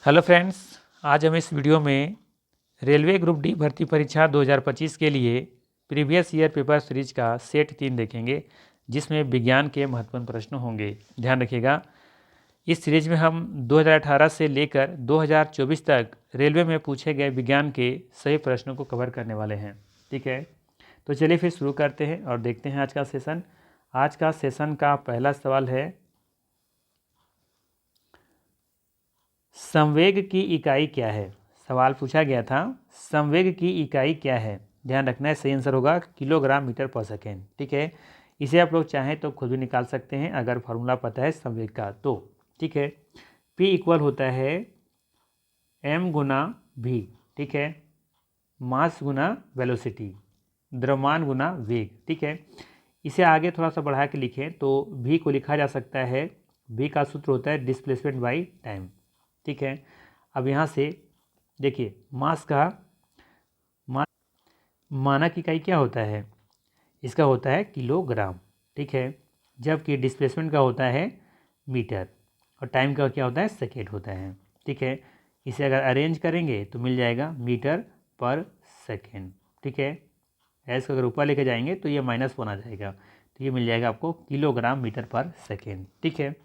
Hello friends, आज हम इस वीडियो में रेलवे ग्रुप डी भर्ती परीक्षा 2025 के लिए प्रीवियस ईयर पेपर सीरीज का सेट 3 देखेंगे, जिसमें विज्ञान के महत्वपूर्ण प्रश्न होंगे। ध्यान रखिएगा, इस सीरीज में हम 2018 से लेकर 2024 तक रेलवे में पूछे गए विज्ञान के सभी प्रश्नों को कवर करने वाले हैं। ठीक है, तो चलिए फिर शुरू करते हैं और देखते हैं आज का सेशन। आज का सेशन का पहला सवाल है, संवेग की इकाई क्या है। सवाल पूछा गया था, संवेग की इकाई क्या है। ध्यान रखना है, सही आंसर होगा किलोग्राम मीटर पर सेकेंड। ठीक है, इसे आप लोग चाहें तो खुद भी निकाल सकते हैं अगर फार्मूला पता है संवेग का तो। ठीक है, P इक्वल होता है m गुना v। ठीक है, मास गुना वेलोसिटी, द्रव्यमान गुना वेग। ठीक है, इसे आगे थोड़ा सा बढ़ा के लिखें तो v को लिखा जा सकता है, v का सूत्र होता है डिस्प्लेसमेंट बाई टाइम। ठीक है, अब यहाँ से देखिए, मास का मानक इकाई क्या होता है, इसका होता है किलोग्राम। ठीक है, जबकि डिस्प्लेसमेंट का होता है मीटर और टाइम का क्या होता है, सेकेंड होता है। ठीक है, इसे अगर अरेंज करेंगे तो मिल जाएगा मीटर पर सेकेंड। ठीक है, एस को अगर ऊपर लेके जाएंगे तो ये -1 आ जाएगा, तो ये मिल जाएगा आपको किलोग्राम मीटर पर सेकेंड। ठीक है,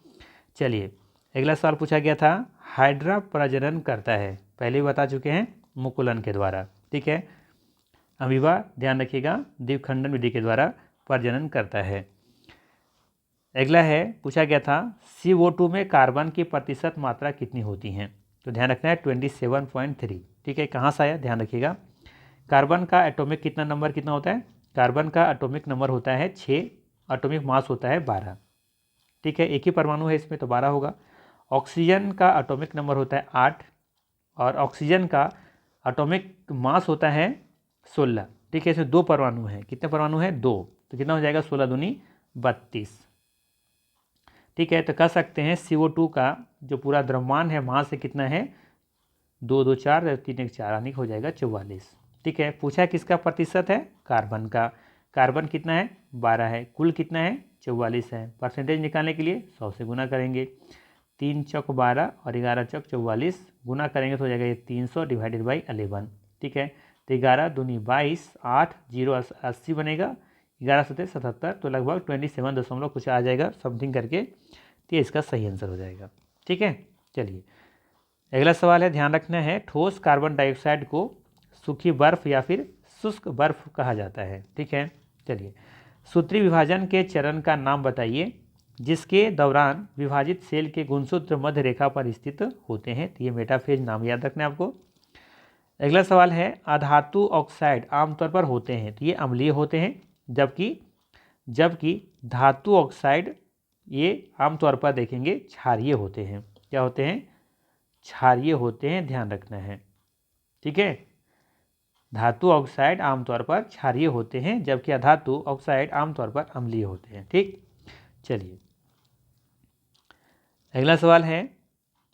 चलिए अगला सवाल पूछा गया था, हाइड्रा प्रजनन करता है। पहले भी बता चुके हैं, मुकुलन के द्वारा। ठीक है, अमीबा ध्यान रखिएगा द्विखंडन विधि के द्वारा प्रजनन करता है। अगला है, पूछा गया था CO2 में कार्बन की प्रतिशत मात्रा कितनी होती है। तो ध्यान रखना है 27.3। ठीक है, कहाँ से आया, ध्यान रखिएगा। कार्बन का एटॉमिक कितना नंबर कितना होता है, कार्बन का एटॉमिक नंबर होता है 6, एटॉमिक मास होता है 12। ठीक है, एक ही परमाणु है इसमें तो 12 होगा। ऑक्सीजन का एटॉमिक नंबर होता है 8 और ऑक्सीजन का एटॉमिक मास होता है 16। ठीक है, इसमें 2 परमाणु हैं, कितने परमाणु हैं, 2, तो कितना हो जाएगा 16 दूनी 32। ठीक है, तो कह सकते हैं CO2 का जो पूरा द्रव्यमान है मास से कितना है, 2 2 4 3 1 4 यानी हो जाएगा 44। ठीक है, पूछा किसका प्रतिशत है, कार्बन का। कार्बन कितना है, 12 है, कुल कितना है, 44 है। परसेंटेज निकालने के लिए 100 से गुना करेंगे, 3 चौक 12 और 11 चौक 44, गुना करेंगे तो हो जाएगा ये 300 डिवाइडेड बाई 11। ठीक है, तो 11 दूनी 22, 8 0 80 बनेगा, 11 सतह 77, तो लगभग 27 दशमलव कुछ आ जाएगा समथिंग करके, तो ये इसका सही आंसर हो जाएगा। ठीक है, चलिए अगला सवाल है, ध्यान रखना है, ठोस कार्बन डाइऑक्साइड को सूखी बर्फ या फिर शुष्क बर्फ कहा जाता है। ठीक है, चलिए सूत्री विभाजन के चरण का नाम बताइए जिसके दौरान विभाजित सेल के गुणसूत्र मध्य रेखा पर स्थित होते हैं। तो ये मेटाफेज नाम याद रखना है आपको। अगला सवाल है, अधातु ऑक्साइड आमतौर पर होते हैं, तो ये अम्लीय होते हैं, जबकि धातु ऑक्साइड ये आमतौर पर देखेंगे क्षारीय होते हैं। क्या होते हैं, क्षारीय होते हैं, ध्यान रखना है। ठीक है, धातु ऑक्साइड आमतौर पर क्षारीय होते हैं जबकि अधातु ऑक्साइड आमतौर पर अम्लीय होते हैं। ठीक, चलिए अगला सवाल है,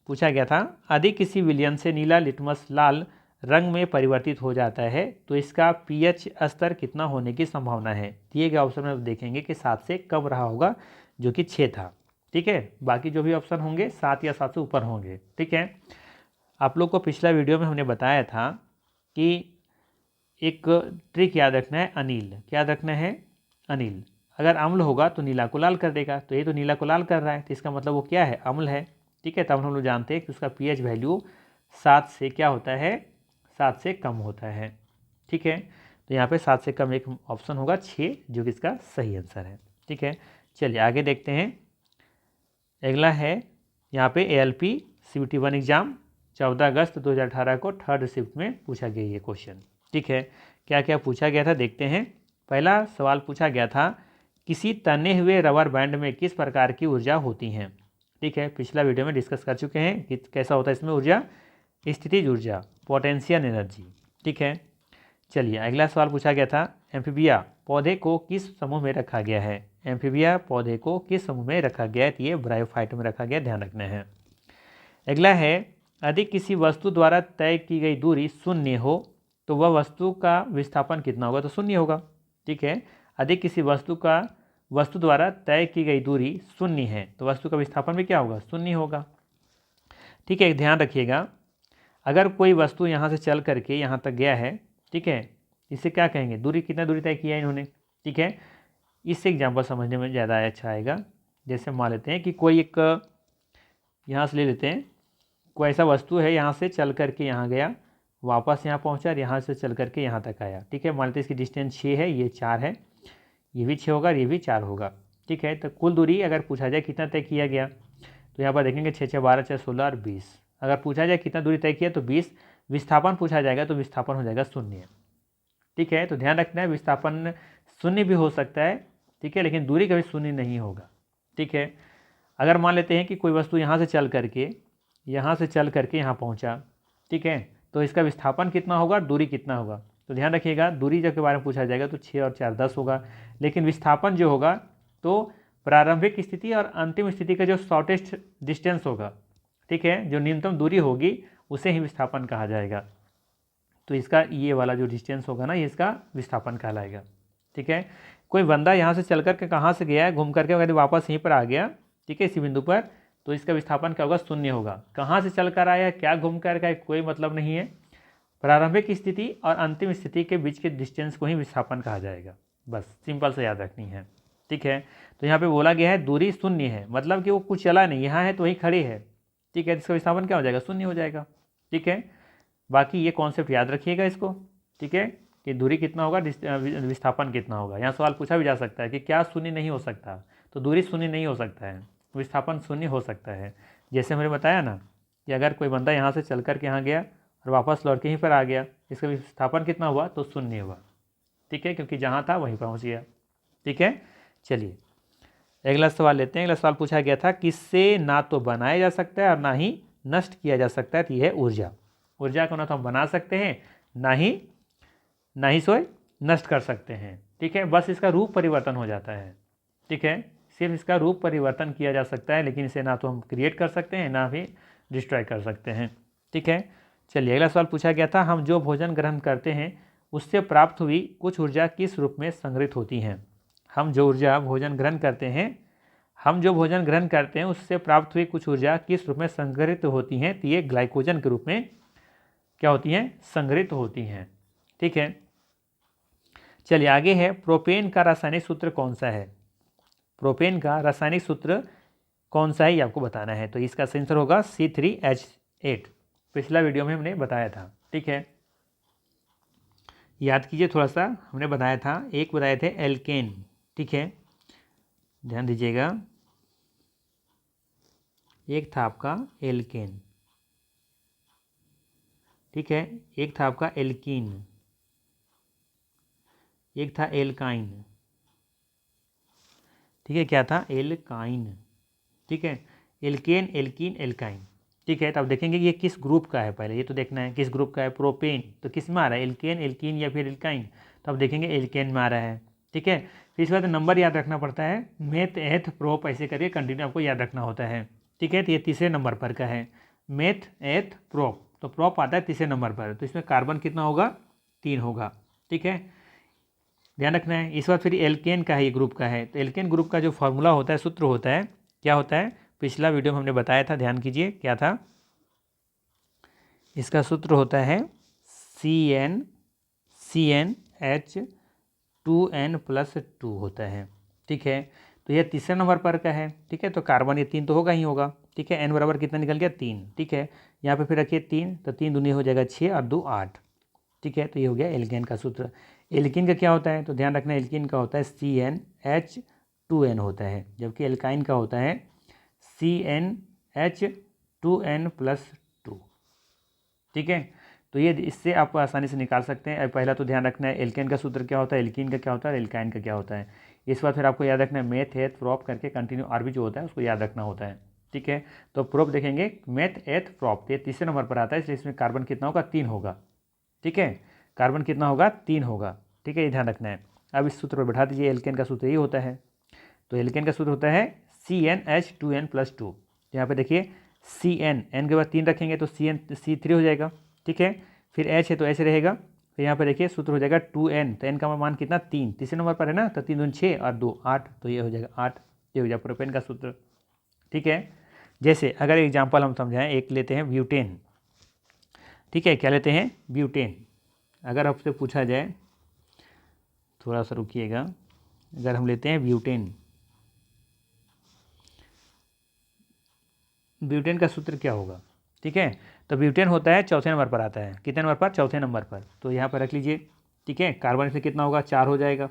पूछा गया था, यदि किसी विलयन से नीला लिटमस लाल रंग में परिवर्तित हो जाता है तो इसका pH स्तर कितना होने की संभावना है। दिए गए ऑप्शन में देखेंगे कि 7 से कम रहा होगा, जो कि 6 था। ठीक है, बाकी जो भी ऑप्शन होंगे 7 या 7 से ऊपर होंगे। ठीक है, आप लोग को पिछला वीडियो में हमने बताया था कि एक ट्रिक याद रखना है, अनिल, क्या याद रखना है, अनिल। अगर अम्ल होगा तो नीला को लाल कर देगा, तो ये तो नीला को लाल कर रहा है, तो इसका मतलब वो क्या है, अम्ल है। ठीक है, तब हम लोग जानते हैं कि उसका pH वैल्यू 7 से क्या होता है, 7 से कम होता है। ठीक है, तो यहाँ पे 7 से कम एक ऑप्शन होगा 6, जो कि इसका सही आंसर है। ठीक है, चलिए आगे देखते हैं। अगला है, यहाँ पे ALP CBT 1 एग्जाम 14 अगस्त 2018 को थर्ड शिफ्ट में पूछा गया ये क्वेश्चन। ठीक है, क्या क्या पूछा गया था देखते हैं। पहला सवाल पूछा गया था, किसी तने हुए रबर बैंड में किस प्रकार की ऊर्जा होती है। ठीक है, पिछला वीडियो में डिस्कस कर चुके हैं कि कैसा होता है इसमें ऊर्जा, स्थितिज ऊर्जा, पोटेंशियल एनर्जी। ठीक है, चलिए अगला सवाल पूछा गया था, एम्फीबिया पौधे को किस समूह में रखा गया है। एम्फीबिया पौधे को किस समूह में रखा गया है, तो ये ब्रायोफाइट में रखा गया, ध्यान रखना है। अगला है, यदि किसी वस्तु द्वारा तय की गई दूरी शून्य हो तो वह वस्तु का विस्थापन कितना होगा, तो शून्य होगा। ठीक है, यदि किसी वस्तु द्वारा तय की गई दूरी शून्य है तो वस्तु का विस्थापन भी क्या होगा, शून्य होगा। ठीक है, ध्यान रखिएगा, अगर कोई वस्तु यहाँ से चल करके यहाँ तक गया है, ठीक है, इसे क्या कहेंगे, दूरी, कितना दूरी तय किया है इन्होंने, ठीक है। इससे एग्जाम्पल समझने में ज़्यादा अच्छा आएगा। जैसे मान लेते हैं कि कोई एक, यहाँ से ले लेते हैं, कोई ऐसा वस्तु है यहाँ से चल करके यहाँ गया, वापस यहाँ पहुँचा और यहाँ से चल करके यहाँ तक आया, ठीक है। मान लेते हैं इसकी डिस्टेंस 6 है, ये 4 है, ये भी 6 होगा और ये भी 4 होगा, ठीक है। तो कुल दूरी अगर पूछा जाए कितना तय किया गया, तो यहाँ पर देखेंगे 6 6 12 4 16 और 20। अगर पूछा जाए कितना दूरी तय किया तो 20, विस्थापन पूछा जाएगा तो विस्थापन हो जाएगा 0, ठीक है। तो ध्यान रखना है, विस्थापन 0 भी हो सकता है, ठीक है, लेकिन दूरी कभी 0 नहीं होगा, ठीक है। अगर मान लेते हैं कि कोई वस्तु यहाँ से चल करके यहाँ पहुँचा, ठीक है, तो इसका विस्थापन कितना होगा, दूरी कितना होगा। तो ध्यान रखिएगा, दूरी जब के बारे में पूछा जाएगा तो 6 और 4 10 होगा, लेकिन विस्थापन जो होगा तो प्रारंभिक स्थिति और अंतिम स्थिति का जो शॉर्टेस्ट डिस्टेंस होगा, ठीक है, जो न्यूनतम दूरी होगी उसे ही विस्थापन कहा जाएगा। तो इसका ये वाला जो डिस्टेंस होगा ना, ये इसका विस्थापन कहलाएगा, ठीक है। कोई बंदा यहाँ से चल करके कहाँ से गया है, घूम करके अगर वापस यहीं पर आ गया, ठीक है, इसी बिंदु पर, तो इसका विस्थापन क्या होगा, 0 होगा। कहाँ से चल कर आया, क्या घूम कर गया, कोई मतलब नहीं है, प्रारंभिक स्थिति और अंतिम स्थिति के बीच के डिस्टेंस को ही विस्थापन कहा जाएगा, बस सिंपल से याद रखनी है, ठीक है। तो यहाँ पे बोला गया है दूरी 0 है, मतलब कि वो कुछ चला नहीं, यहाँ है तो वहीं खड़ी है, ठीक है, इसका विस्थापन क्या हो जाएगा, 0 हो जाएगा, ठीक है। बाकी ये कॉन्सेप्ट याद रखिएगा इसको, ठीक है, कि दूरी कितना होगा, विस्थापन कितना होगा। यहाँ सवाल पूछा भी जा सकता है कि क्या 0 नहीं हो सकता, तो दूरी 0 नहीं हो सकता है, विस्थापन 0 हो सकता है। जैसे मैंने बताया ना कि अगर कोई बंदा यहाँ से चल कर के यहाँ गया और वापस लौट के यहीं पर आ गया, इसका विस्थापन कितना हुआ, तो 0 हुआ, ठीक है, क्योंकि जहाँ था वहीं पहुँच गया, ठीक है। चलिए अगला सवाल लेते हैं। अगला सवाल पूछा गया था, किससे ना तो बनाया जा सकता है और ना ही नष्ट किया जा सकता है, तो यह है ऊर्जा। ऊर्जा को ना तो हम बना सकते हैं, ना ही सोए नष्ट कर सकते हैं, ठीक है, बस इसका रूप परिवर्तन हो जाता है, ठीक है, सिर्फ इसका रूप परिवर्तन किया जा सकता है, लेकिन इसे ना तो हम क्रिएट कर सकते हैं ना ही डिस्ट्रॉय कर सकते हैं, ठीक है। चलिए अगला सवाल पूछा गया था, हम जो भोजन ग्रहण करते हैं उससे प्राप्त हुई कुछ ऊर्जा किस रूप में संग्रहित होती हैं। हम जो भोजन ग्रहण करते हैं उससे प्राप्त हुई कुछ ऊर्जा किस रूप में संग्रहित होती हैं, तो ये ग्लाइकोजन के रूप में क्या होती हैं, संग्रहित होती हैं, ठीक है। चलिए आगे है, प्रोपेन का रासायनिक सूत्र कौन सा है। प्रोपेन का रासायनिक सूत्र कौन सा है ये आपको बताना है, तो इसका आंसर होगा C3H8। पिछला वीडियो में हमने बताया था, ठीक है, याद कीजिए थोड़ा सा, हमने बताया था, एक बताए थे एल्केन, ठीक है, ध्यान दीजिएगा, एक था आपका एल्केन, ठीक है, एक था आपका एल्कीन, एक था एल्काइन, ठीक है, क्या था, एल्काइन, ठीक है, एल्केन एल्कीन एल्काइन, ठीक है। तो अब देखेंगे कि ये किस ग्रुप का है, पहले ये तो देखना है किस ग्रुप का है। प्रोपेन तो किस में आ रहा है, एल्केन एल्कीन या फिर एल्काइन, तो अब देखेंगे एल्केन में आ रहा है, ठीक है। फिर इसके बाद नंबर याद रखना पड़ता है, मेथ एथ प्रोप ऐसे करके कंटिन्यू आपको याद रखना होता है, ठीक है। तो ये तीसरे नंबर पर का है, मेथ एथ प्रोप, तो प्रोप आता है तीसरे नंबर पर, तो इसमें कार्बन कितना होगा, 3 होगा, ठीक है, ध्यान रखना है। इस बार फिर एल्केन का है, ये ग्रुप का है, तो एल्केन ग्रुप का जो फॉर्मूला होता है, सूत्र होता है, क्या होता है, पिछला वीडियो में हमने बताया था, ध्यान कीजिए क्या था, इसका सूत्र होता है CnH2n+2 होता है, ठीक है। तो यह तीसरे नंबर पर का है, ठीक है, तो कार्बन ये 3 तो होगा ही होगा, ठीक है, n बराबर कितना निकल गया, 3, ठीक है। यहाँ पे फिर रखिए 3, तो 3 दूनी हो जाएगा 6 और 2 8, ठीक है। तो ये हो गया एल्केन का सूत्र। एल्कीन का क्या होता है, तो ध्यान रखना, एल्कीन का होता है CnH2n होता है, जबकि एल्काइन का होता है CnH2n+2, ठीक है। तो ये इससे आप आसानी से निकाल सकते हैं। पहला तो ध्यान रखना है एल्केन का सूत्र क्या होता है, एल्कीन का क्या होता है, एल्काइन का क्या होता है। इस बार फिर आपको याद रखना है मेथ एथ प्रोप करके कंटिन्यू आर भी जो होता है उसको याद रखना होता है, ठीक है। तो प्रोप देखेंगे मेथ एथ प्रोप, ये तीसरे नंबर पर आता है, इसलिए इसमें कार्बन कितना होगा, 3 होगा, ठीक है, कार्बन कितना होगा, 3 होगा, ठीक है, ये ध्यान रखना है। अब इस सूत्र पर बैठा दीजिए, एल्केन का सूत्र ये होता है, तो एल्केन का सूत्र होता है CnH2n+2। यहाँ पे देखिए Cn, n के बाद 3 रखेंगे तो C3 हो जाएगा, ठीक है, फिर H है तो H रहेगा, फिर यहाँ पे देखिए सूत्र हो जाएगा 2n, तो n का मान कितना, 3, तीसरे नंबर पर है ना, तो 3 दूनी 6 और 2 8, तो ये हो जाएगा 8, ये हो जाएगा प्रोपेन का सूत्र, ठीक है। जैसे अगर एग्जाम्पल हम समझाएं, एक लेते हैं ब्यूटेन, ठीक है, क्या लेते हैं, ब्यूटेन। अगर आपसे पूछा जाए, थोड़ा सा रुकिएगा, अगर हम लेते हैं ब्यूटेन, ब्यूटेन का सूत्र क्या होगा, ठीक है, तो ब्यूटेन होता है चौथे नंबर पर आता है, कितने नंबर पर, चौथे नंबर पर, तो यहाँ पर रख लीजिए, ठीक है। कार्बन से कितना होगा, 4 हो जाएगा,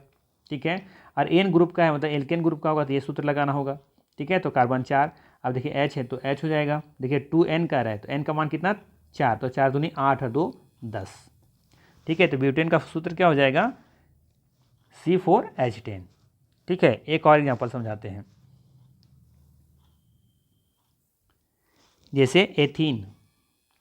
ठीक है। और एन ग्रुप का है, मतलब एल्केन ग्रुप का होगा तो ये सूत्र लगाना होगा, ठीक है। तो कार्बन 4, अब देखिए एच है तो एच हो जाएगा, देखिए 2n का रहा है तो एन का मान कितना, 4, तो 4 दूनी 8 और 2 10, ठीक है। तो ब्यूटेन का सूत्र क्या हो जाएगा, C4H10, ठीक है। एक और एग्जाम्पल समझाते हैं, जैसे एथीन,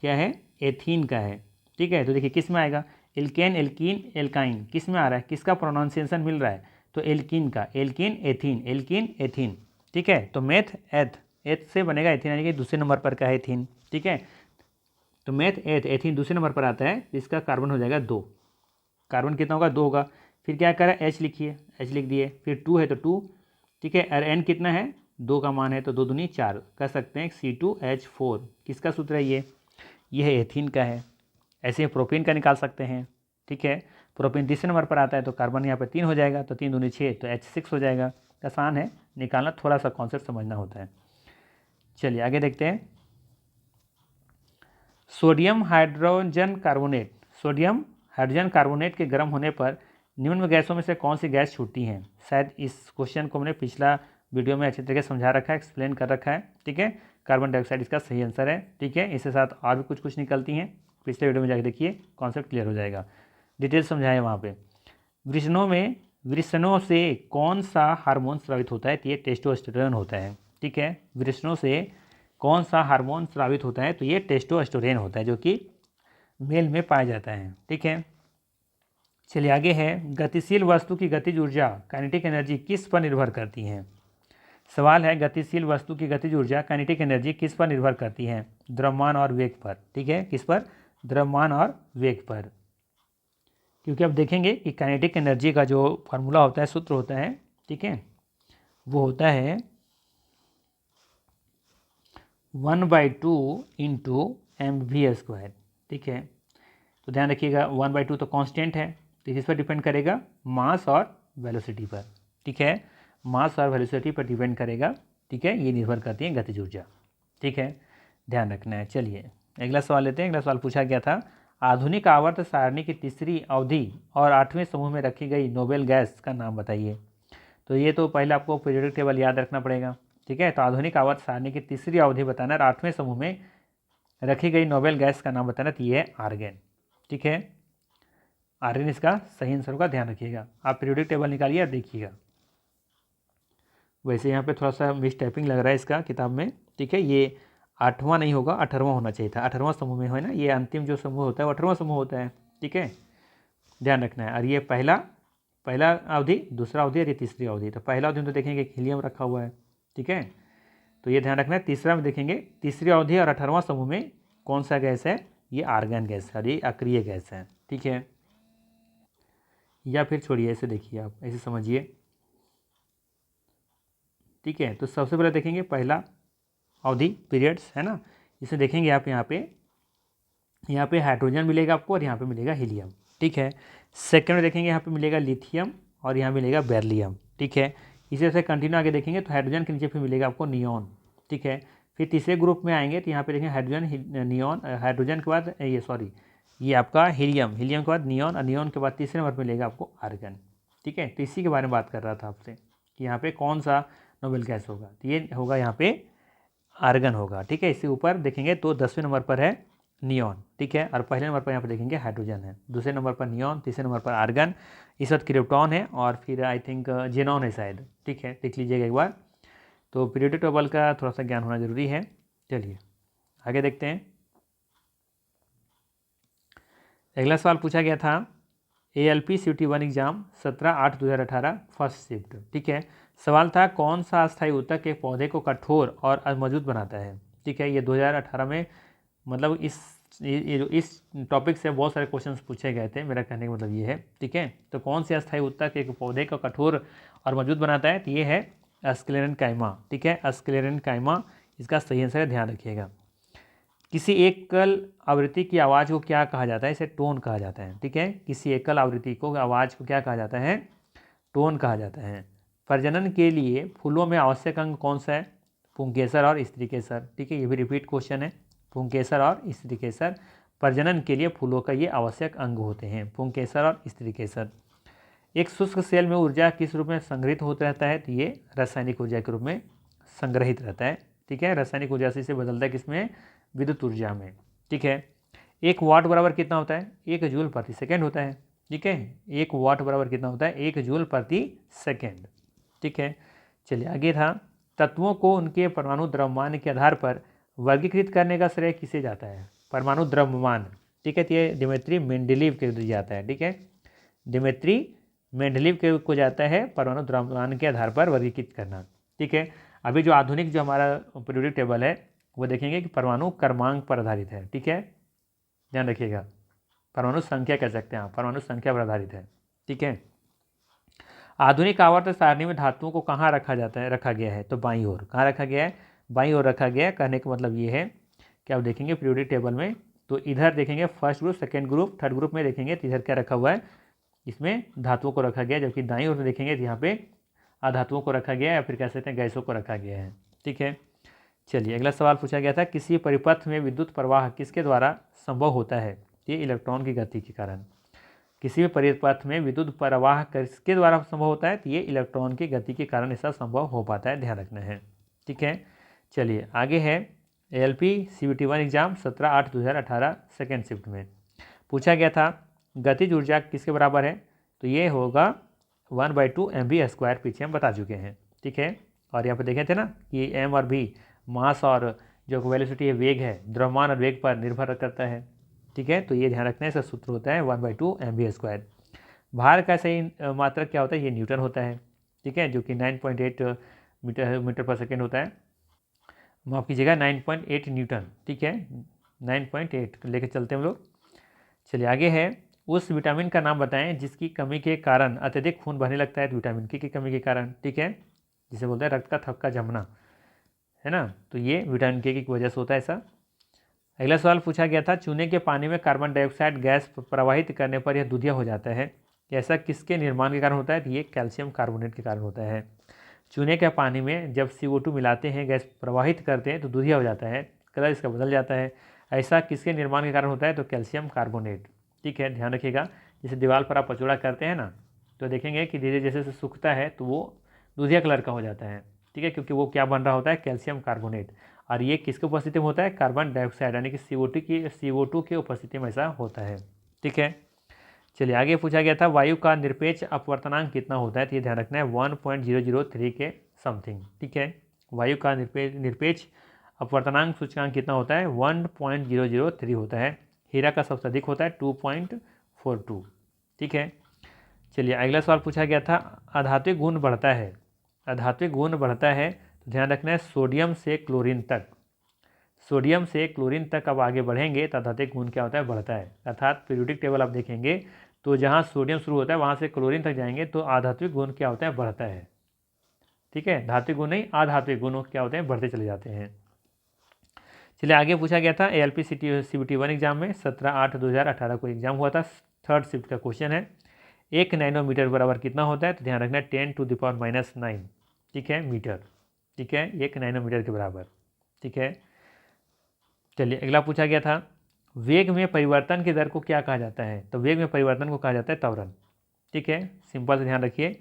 क्या है, एथीन का है, ठीक है। तो देखिए किस में आएगा, एल्केन, एल्कीन, एल्काइन, किस में आ रहा है, किसका प्रोनाउंसिएशन मिल रहा है, तो एल्कीन का, एल्कीन एथीन, एल्कीन एथीन, ठीक है। तो मेथ एथ, एथ से बनेगा एथीन, यानी कि दूसरे नंबर पर का है एथीन, ठीक है। तो मेथ एथ, एथीन दूसरे नंबर पर आता है, इसका कार्बन हो जाएगा 2, कार्बन कितना होगा, 2 होगा। फिर क्या करें, एच लिखिए, एच लिख दिए, फिर 2 है तो 2, ठीक है। और एन कितना है, 2 का मान है तो 2 दूनी 4, कह सकते हैं C2H4, किसका सूत्र है ये है एथीन का है। ऐसे ही प्रोपेन का निकाल सकते हैं, ठीक है। प्रोपेन तीसरे नंबर पर आता है तो कार्बन यहाँ पर 3 हो जाएगा, तो 3 दूनी 6, तो H6 हो जाएगा। आसान है निकालना, थोड़ा सा कॉन्सेप्ट समझना होता है। चलिए आगे देखते हैं, sodium hydrogen carbonate, sodium hydrogen carbonate के गर्म होने पर निम्न गैसों में से कौन सी गैस छूटती हैं। शायद इस क्वेश्चन को हमने पिछला वीडियो में अच्छे तरीके से समझा रखा है, एक्सप्लेन कर रखा है, ठीक है। कार्बन डाइऑक्साइड इसका सही आंसर है, ठीक है। इसके साथ और भी कुछ कुछ निकलती हैं, पिछले वीडियो में जाकर देखिए, कॉन्सेप्ट क्लियर हो जाएगा, डिटेल समझाएं वहाँ पे। वृषणों से कौन सा हार्मोन स्रावित होता है, तो ये टेस्टोस्टेरोन होता है, ठीक है। वृषणों से कौन सा हार्मोन स्रावित होता है, तो ये टेस्टोस्टेरोन होता है, जो कि मेल में पाया जाता है, ठीक है। चलिए आगे है, गतिशील वस्तु की गतिज ऊर्जा काइनेटिक एनर्जी किस पर निर्भर करती है। सवाल है, गतिशील वस्तु की गतिज ऊर्जा काइनेटिक एनर्जी किस पर निर्भर करती है, द्रव्यमान और वेग पर, ठीक है। किस पर, द्रव्यमान और वेग पर, क्योंकि अब देखेंगे कि काइनेटिक एनर्जी का जो फार्मूला होता है, सूत्र होता है, ठीक है, वो होता है 1/2 इंटू mv², ठीक है। तो ध्यान रखिएगा 1/2 तो कांस्टेंट है, तो किस पर डिपेंड करेगा, मास और वेलोसिटी पर, ठीक है। मास और वेलोसिटी पर डिपेंड करेगा, ठीक है, ये निर्भर करती है गतिज ऊर्जा, ठीक है, ध्यान रखना है। चलिए अगला सवाल लेते हैं। अगला सवाल पूछा गया था, आधुनिक आवर्त सारणी की तीसरी अवधि और 8वें समूह में रखी गई नोबेल गैस का नाम बताइए। तो ये तो पहले आपको पीरियोडिक टेबल याद रखना पड़ेगा, ठीक है। तो आधुनिक आवर्त सारणी की तीसरी अवधि बताना और 8वें समूह में रखी गई नोबेल गैस का नाम बताना, तो ये है आर्गन, ठीक है। आर्गन इसका सही आंसर होगा, ध्यान रखिएगा। आप पीरियोडिक टेबल निकालिए और देखिएगा। वैसे यहाँ पे थोड़ा सा मिस टाइपिंग लग रहा है इसका किताब में, ठीक है। ये 8वां नहीं होगा, 18वां होना चाहिए था, 18वां समूह में है ना, ये अंतिम जो समूह होता है वो 18वां समूह होता है, ठीक है, ध्यान रखना है। और ये पहला अवधि, दूसरा अवधि और ये तीसरी अवधि। तो पहला अवधि में तो देखेंगे हीलियम रखा हुआ है, ठीक है, तो ये ध्यान रखना है। तीसरा में देखेंगे तीसरी अवधि और 18वां समूह में कौन सा गैस है, ये आर्गन गैस है और ये अक्रिय गैस है, ठीक है। या फिर छोड़िए, ऐसे देखिए, आप ऐसे समझिए, ठीक है। तो सबसे पहले देखेंगे पहला अवधि पीरियड्स है ना, इसे देखेंगे आप, यहाँ पे हाइड्रोजन मिलेगा आपको और यहाँ पे मिलेगा हीलियम, ठीक है। सेकंड में देखेंगे यहाँ पे मिलेगा लिथियम और यहाँ मिलेगा बेरिलियम, ठीक है। इसी से कंटिन्यू आगे देखेंगे तो हाइड्रोजन के नीचे फिर मिलेगा आपको नियॉन, ठीक है। फिर तीसरे ग्रुप में आएंगे तो यहाँ पे देखेंगे हाइड्रोजन, नियॉन, हाइड्रोजन के बाद ये आपका हीलियम, हीलियम के बाद नियॉन और नियॉन के बाद तीसरे नंबर पर मिलेगा आपको आर्गन, ठीक है। तो इसी के बारे में बात कर रहा था आपसे कि यहाँ पे कौन सा नोबेल गैस होगा, तो ये होगा यहाँ पे आर्गन होगा, ठीक है। इसके ऊपर देखेंगे तो 10वें नंबर पर है नियॉन, ठीक है, और पहले नंबर पर यहाँ पर देखेंगे हाइड्रोजन है, दूसरे नंबर पर नियॉन, तीसरे नंबर पर आर्गन, इस वक्त क्रिप्टॉन है और फिर आई थिंक जेनॉन है शायद, ठीक है, देख लीजिएगा एक बार। तो पीरियोडिक टेबल का थोड़ा सा ज्ञान होना जरूरी है। चलिए आगे देखते हैं। अगला सवाल पूछा गया था, ALPCUT1 एग्जाम 17/8/2018 फर्स्ट शिफ्ट, ठीक है। सवाल था, कौन सा अस्थायी ऊतक एक पौधे को कठोर और मजबूत बनाता है, ठीक है। ये 2018 में, मतलब इस टॉपिक से बहुत सारे क्वेश्चंस पूछे गए थे, मेरा कहने का मतलब ये है, ठीक है। तो कौन से अस्थायी ऊतक एक पौधे को कठोर और मजबूत बनाता है, तो ये है स्क्लेरेनकाइमा, ठीक है, स्क्लेरेनकाइमा। इसका सही आंसर है, ध्यान रखिएगा। किसी एकल आवृत्ति की आवाज़ को क्या कहा जाता है? इसे टोन कहा जाता है। ठीक है, किसी एकल आवृत्ति को आवाज़ को क्या कहा जाता है? टोन कहा जाता है। प्रजनन के लिए फूलों में आवश्यक अंग कौन सा है? पुंकेसर और स्त्रीकेसर। ठीक है, ये भी रिपीट क्वेश्चन है। पुंकेसर और स्त्रीकेसर प्रजनन के लिए फूलों का ये आवश्यक अंग होते हैं, पुंकेसर और स्त्रीकेसर। एक शुष्क सेल में ऊर्जा किस रूप में संग्रहित होता रहता है? तो ये रासायनिक ऊर्जा के रूप में संग्रहित रहता है। ठीक है, रासायनिक ऊर्जा से इसे बदलता है किसमें? विद्युत ऊर्जा में। ठीक है, 1 वाट बराबर कितना होता है? 1 जूल प्रति सेकेंड होता है। ठीक है, 1 वाट बराबर कितना होता है? 1 जूल प्रति सेकेंड। ठीक है, चलिए आगे था, तत्वों को उनके परमाणु द्रव्यमान के आधार पर वर्गीकृत करने का श्रेय किसे जाता है? परमाणु द्रव्यमान। ठीक है, तो ये दिमित्री मेंडेलीव के जाता है। ठीक है, दिमित्री मेंडेलीव को जाता है परमाणु द्रव्यमान के आधार पर वर्गीकृत करना। ठीक है, अभी जो आधुनिक जो हमारा पीरियोडिक टेबल है वो देखेंगे कि परमाणु क्रमांक पर आधारित है। ठीक है, ध्यान रखिएगा, परमाणु संख्या कह सकते हैं आप, परमाणु संख्या पर आधारित है। ठीक है, आधुनिक आवर्त सारणी में धातुओं को कहाँ रखा जाता है? रखा गया है तो बाईं ओर। कहाँ रखा गया है? बाईं ओर रखा गया है। कहने का मतलब ये है कि आप देखेंगे पीरियोडिक टेबल में तो इधर देखेंगे first group, second group, third group में देखेंगे तो इधर क्या रखा हुआ है? इसमें धातुओं को रखा गया, जबकि दाईं ओर में देखेंगे तो यहाँ पे अधातुओं को रखा गया है या फिर कह सकते हैं गैसों को रखा गया है। ठीक है, चलिए अगला सवाल पूछा गया था, किसी परिपथ में विद्युत प्रवाह किसके द्वारा संभव होता है? ये इलेक्ट्रॉन की गति के कारण। किसी भी परिपथ में विद्युत प्रवाह किसके द्वारा संभव होता है? तो ये इलेक्ट्रॉन की गति के कारण ऐसा संभव हो पाता है, ध्यान रखना है। ठीक है, चलिए आगे है ALP CBT1 exam 17/8/2018 second shift में पूछा गया था, गतिज ऊर्जा किसके बराबर है? तो ये होगा 1/2 mv², पीछे हम बता चुके हैं। ठीक है, और यहाँ पे देखे थे ना कि m और v मास और जो वेलोसिटी है, वेग है, द्रव्यमान और वेग पर निर्भर करता है। ठीक है, तो ये ध्यान रखना है, इसका सूत्र होता है 1/2 mv²। भार का सही मात्रक क्या होता है? ये न्यूटन होता है। ठीक है, जो कि 9.8 मीटर पर सेकेंड होता है, माफ कीजिएगा 9.8 न्यूटन। ठीक है, 9.8 लेके चलते हैं हम लोग। चलिए आगे है, उस विटामिन का नाम बताएं जिसकी कमी के कारण अत्यधिक खून बहने लगता है। तो विटामिन के की कमी के कारण। ठीक है, जिसे बोलते हैं रक्त का थक्का जमना, है ना, तो ये विटामिन के की वजह से होता है ऐसा। अगला सवाल पूछा गया था, चूने के पानी में कार्बन डाइऑक्साइड गैस प्रवाहित करने पर यह दूधिया हो जाता है, ऐसा किसके निर्माण के कारण होता है? तो ये कैल्शियम कार्बोनेट के कारण होता है। चूने के पानी में जब CO2 मिलाते हैं, गैस प्रवाहित करते हैं तो दूधिया हो जाता है, कलर इसका बदल जाता है, ऐसा किसके निर्माण के कारण होता है? तो कैल्शियम कार्बोनेट। ठीक है, ध्यान रखिएगा, जैसे दीवार पर आप पचौड़ा करते हैं ना तो देखेंगे कि धीरे जैसे से सूखता है तो वो दूधिया कलर का हो जाता है। ठीक है, क्योंकि वो क्या बन रहा होता है? Calcium carbonate. और ये किसके उपस्थिति में होता है? कार्बन डाइऑक्साइड यानी कि CO2 की उपस्थिति में ऐसा होता है। ठीक है, चलिए आगे पूछा गया था, वायु का निरपेक्ष अपवर्तनांक कितना होता है? तो ये ध्यान रखना है 1.003 के समथिंग। ठीक है, वायु का निरपेक्ष अपवर्तनांक सूचकांक कितना होता है? 1.003 होता है। हीरा का सबसे अधिक होता है 2.42। ठीक है, चलिए अगला सवाल पूछा गया था, अधात्विक गुण बढ़ता है, अधात्विक गुण बढ़ता है तो ध्यान रखना है सोडियम से क्लोरीन तक, सोडियम से क्लोरीन तक अब आगे बढ़ेंगे तो अधात्विक गुण क्या होता है? बढ़ता है। अर्थात पीरियोडिक टेबल आप देखेंगे तो जहाँ सोडियम शुरू होता है वहाँ से क्लोरीन तक जाएंगे तो आधात्विक गुण क्या होता है? बढ़ता है। ठीक है, धात्विक गुण नहीं, आधात्विक गुण क्या होते हैं? बढ़ते चले जाते हैं। चलिए आगे पूछा गया था, ALP CBT1 एग्जाम में 17/8/2018 को एग्जाम हुआ था, थर्ड शिफ्ट का क्वेश्चन है, 1 नैनोमीटर बराबर कितना होता है? तो ध्यान रखना 10⁻⁹ ठीक है मीटर। ठीक है, 1 नैनोमीटर के बराबर। ठीक है, चलिए अगला पूछा गया था, वेग में परिवर्तन की दर को क्या कहा जाता है? तो वेग में परिवर्तन को कहा जाता है त्वरण। ठीक है, सिंपल से ध्यान रखिए,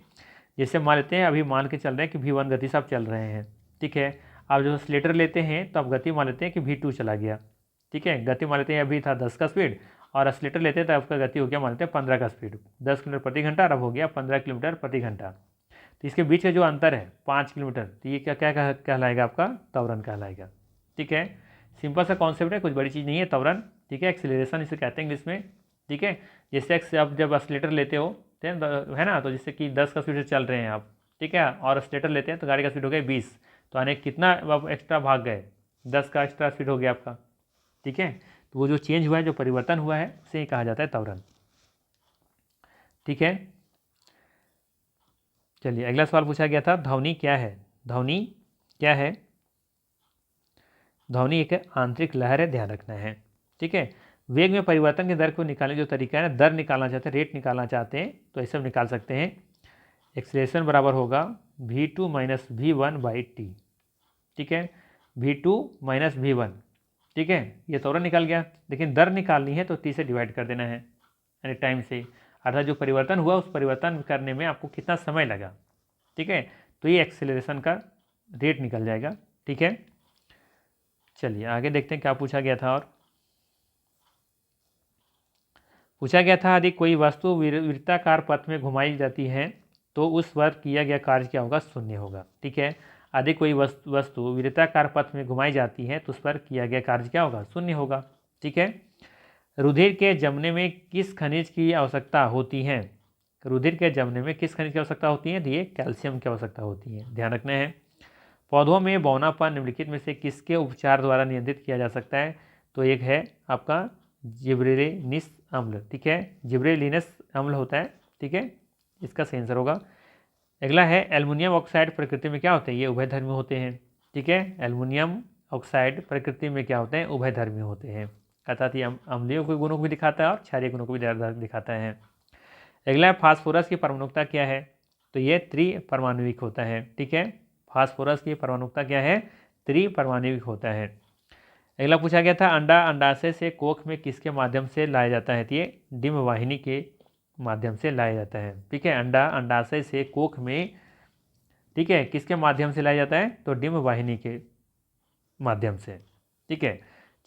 जैसे मान लेते हैं अभी मान के चल रहे हैं कि V1 गति से आप चल रहे हैं। ठीक है, आप जो एक्सीलरेटर लेते हैं तो आप गति मान लेते हैं कि V2 चला गया। ठीक है, गति मान लेते हैं अभी था 10 का स्पीड और एक्सीलरेटर लेते हैं तो आपका गति हो गया मान लेते हैं 15 का स्पीड, 10 किलोमीटर प्रति घंटा, और अब हो गया 15 किलोमीटर प्रति घंटा। तो इसके बीच का जो अंतर है 5 किलोमीटर, तो ये क्या क्या कहलाएगा? आपका त्वरण कहलाएगा। ठीक है, सिंपल सा कॉन्सेप्ट है, कुछ बड़ी चीज़ नहीं है त्वरण। ठीक है, एक्सीलरेशन इसे कहते हैं इंग्लिश में। ठीक है, जैसे आप जब एक्सीलरेटर लेते हो है ना, तो जैसे कि 10 का स्पीड से चल रहे हैं आप, ठीक है, और एक्सीलरेटर लेते हैं तो गाड़ी का स्पीड हो गया 20, तो यानी कितना आप एक्स्ट्रा भाग गए? 10 का एक्स्ट्रा स्पीड हो गया आपका। ठीक है, तो वो जो चेंज हुआ है, जो परिवर्तन हुआ है, उसे ही कहा जाता है त्वरण। ठीक है, चलिए अगला सवाल पूछा गया था, ध्वनि क्या है? ध्वनि क्या है? ध्वनि एक आंतरिक लहर है, ध्यान रखना है। ठीक है, वेग में परिवर्तन की दर को निकालने जो तरीका है ना, दर निकालना चाहते हैं, रेट निकालना चाहते हैं, तो ऐसे हम निकाल सकते हैं। एक्सेलरेशन बराबर होगा v2 माइनस v1/t। ठीक है, v2 माइनस v1। ठीक है, ये तुरंत निकल गया, लेकिन दर निकालनी है तो t से डिवाइड कर देना है, यानी टाइम से, अर्थात जो परिवर्तन हुआ उस परिवर्तन करने में आपको कितना समय लगा। ठीक है, तो ये एक्सेलरेशन का रेट निकल जाएगा। ठीक है, चलिए आगे देखते हैं क्या पूछा गया था। और पूछा गया था यदि कोई वस्तु वृत्ताकार पथ में घुमाई जाती है तो उस पर किया गया कार्य क्या होगा, शून्य होगा। ठीक है, यदि कोई वस्तु वृत्ताकार पथ में घुमाई जाती है तो उस पर किया गया कार्य क्या होगा, शून्य होगा। ठीक है, रुधिर के जमने में किस खनिज की आवश्यकता होती है, रुधिर के जमने में किस खनिज की आवश्यकता होती है, तो ये कैल्शियम की आवश्यकता होती है, ध्यान रखना है। पौधों में बौनापन निम्नलिखित में से किसके उपचार द्वारा नियंत्रित किया जा सकता है, तो एक है आपका जिब्रेलिनस अम्ल। ठीक है, जिब्रेलिनस अम्ल होता है। ठीक है, इसका सही आंसर होगा। अगला है एल्युमिनियम ऑक्साइड प्रकृति में क्या होते हैं, ये उभयधर्मी होते हैं। ठीक है, एल्युमिनियम ऑक्साइड प्रकृति में क्या होते हैं, उभयधर्मी होते हैं, अर्थात ये अम्लीय के गुणों को भी दिखाता है और क्षारीय गुणों को भी दिखाता है। अगला है फास्फोरस की परमाणुकता क्या है, तो ये त्रिपरमाणुविक होता है। ठीक है, फास्फोरस की परमाणुकता क्या है, त्रिपरमाणुविक होता है। अगला पूछा गया था अंडा अंडाशय से कोख में किसके माध्यम से लाया जाता है, तो ये डिम्ब वाहिनी के माध्यम से लाया जाता है। ठीक है, अंडा अंडाशय से कोख में, ठीक है, किसके माध्यम से लाया जाता है, तो डिम्ब वाहिनी के माध्यम से। ठीक है,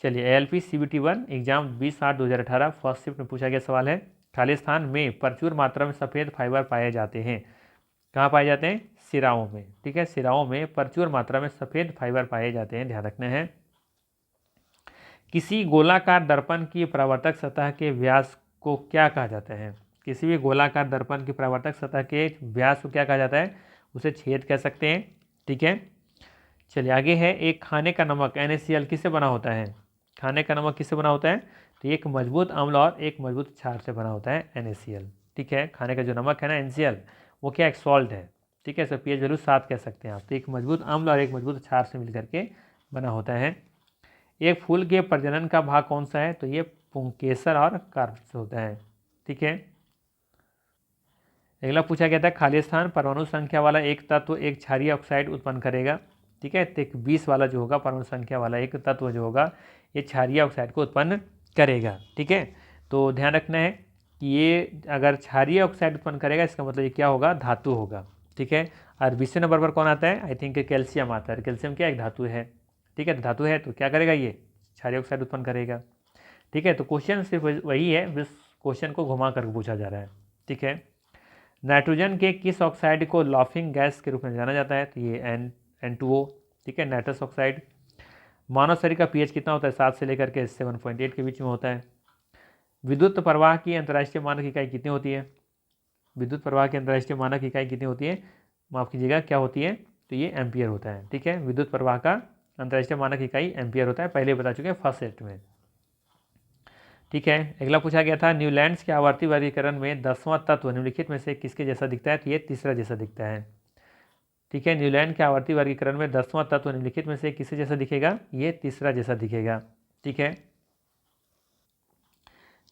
चलिए ALP CBT1 exam 20/8/2018 first shift में पूछा गया सवाल है। खालिस्तान में प्रचुर मात्रा में सफ़ेद फाइबर पाए जाते हैं, कहाँ पाए जाते हैं, सिराओं में। ठीक है, सिराओं में प्रचुर मात्रा में सफ़ेद फाइबर पाए जाते हैं, ध्यान रखना है। किसी गोलाकार दर्पण की परावर्तक सतह के व्यास को क्या कहा जाता है, किसी भी गोलाकार दर्पण की परावर्तक सतह के व्यास को क्या कहा जाता है, उसे छेद कह सकते हैं। ठीक है, चलिए आगे है एक खाने का नमक NaCl किससे बना होता है, खाने का नमक किससे बना होता है, तो एक मजबूत अम्ल और एक मजबूत क्षार से बना होता है NaCl। ठीक है, खाने का जो नमक है ना NaCl, वो क्या एक सॉल्ट है। ठीक है, इसका pH वैल्यू 7 कह सकते हैं आप, तो एक मजबूत अम्ल और एक मजबूत क्षार से मिलकर के बना होता है। एक फूल के प्रजनन का भाग कौन सा है, तो ये पुंकेसर और कार्पेस होता है। ठीक है, अगला पूछा गया था खालिस्तान परमाणु संख्या वाला एक तत्व एक क्षारीय ऑक्साइड उत्पन्न करेगा। ठीक है, तो 20 वाला जो होगा परमाणु संख्या वाला एक तत्व जो होगा ये क्षारीय ऑक्साइड को उत्पन्न करेगा। ठीक है, तो ध्यान रखना है कि ये अगर क्षारीय ऑक्साइड उत्पन्न करेगा इसका मतलब ये क्या होगा, धातु होगा। ठीक है, और 20 नंबर पर कौन आता है, आई थिंक कैल्शियम आता है। कैल्शियम क्या एक धातु है। ठीक है, तो धातु है तो क्या करेगा, ये क्षारीय ऑक्साइड उत्पन्न करेगा। ठीक है, तो क्वेश्चन सिर्फ वही है, बस क्वेश्चन को घुमा कर पूछा जा रहा है। ठीक है, नाइट्रोजन के किस ऑक्साइड को लाफिंग गैस के रूप में जाना जाता है, तो ये N2O। ठीक है, नाइट्रस ऑक्साइड। मानव शरीर का pH कितना होता है, 7 से लेकर के 7.8 के बीच में होता है। विद्युत प्रवाह की अंतर्राष्ट्रीय मानक इकाई कितनी होती है, विद्युत प्रवाह की अंतर्राष्ट्रीय मानक इकाई कितनी होती है, माफ कीजिएगा क्या होती है, तो ये एम्पियर होता है। ठीक है, विद्युत प्रवाह का अंतर्राष्ट्रीय मानक इकाई एम्पियर होता है, पहले बता चुके हैं फर्स्ट सेट में। ठीक है, अगला पूछा गया था न्यूलैंड्स के आवर्ती वर्गीकरण में 10वां तत्व निम्नलिखित में से किसके जैसा दिखता है, तो ये तीसरा जैसा दिखता है। ठीक है, न्यूलैंड के आवर्ती वर्गीकरण में 10वां तत्व निम्नलिखित में से किसके जैसा दिखेगा, ये तीसरा जैसा दिखेगा। ठीक है,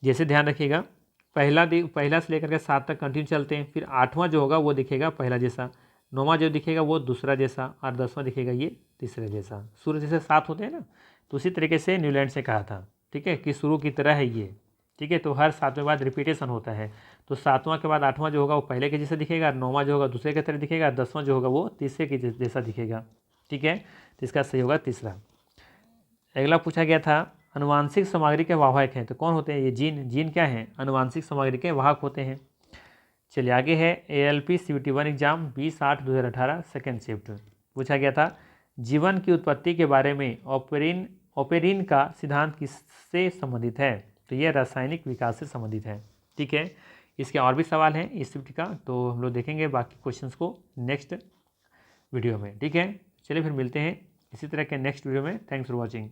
जैसे ध्यान रखिएगा पहला से लेकर के 7 तक कंटिन्यू चलते हैं, फिर 8वां जो होगा वो दिखेगा पहला जैसा, 9वां जो दिखेगा वो दूसरा जैसा, और 10वां दिखेगा ये तीसरे जैसा। सूर्य जैसे 7 होते हैं ना, तो उसी तरीके से न्यूलैंड से कहा था। ठीक है, कि शुरू की तरह है ये। ठीक है, तो हर 7वें बाद रिपीटेशन होता है, तो 7वां के बाद 8वां जो होगा वो पहले के जैसा दिखेगा, 9वां जो होगा दूसरे के तरह दिखेगा, 10वां जो होगा वो तीसरे के जैसा दिखेगा। ठीक है, तो इसका सही होगा तीसरा। अगला पूछा गया था अनुवांशिक सामग्री के वाहक हैं, तो कौन होते हैं, ये जीन क्या है, अनुवांशिक सामग्री के वाहक होते हैं। चलिए आगे है ALP CBT1 exam 20/8/2018 second shift पूछा गया था जीवन की उत्पत्ति के बारे में ओपेरिन का सिद्धांत किससे संबंधित है, तो ये रासायनिक विकास से संबंधित है। ठीक है, इसके और भी सवाल हैं इस शिफ्ट का, तो हम लोग देखेंगे बाकी क्वेश्चंस को नेक्स्ट वीडियो में। ठीक है, चलिए फिर मिलते हैं इसी तरह के नेक्स्ट वीडियो में। Thanks for watching.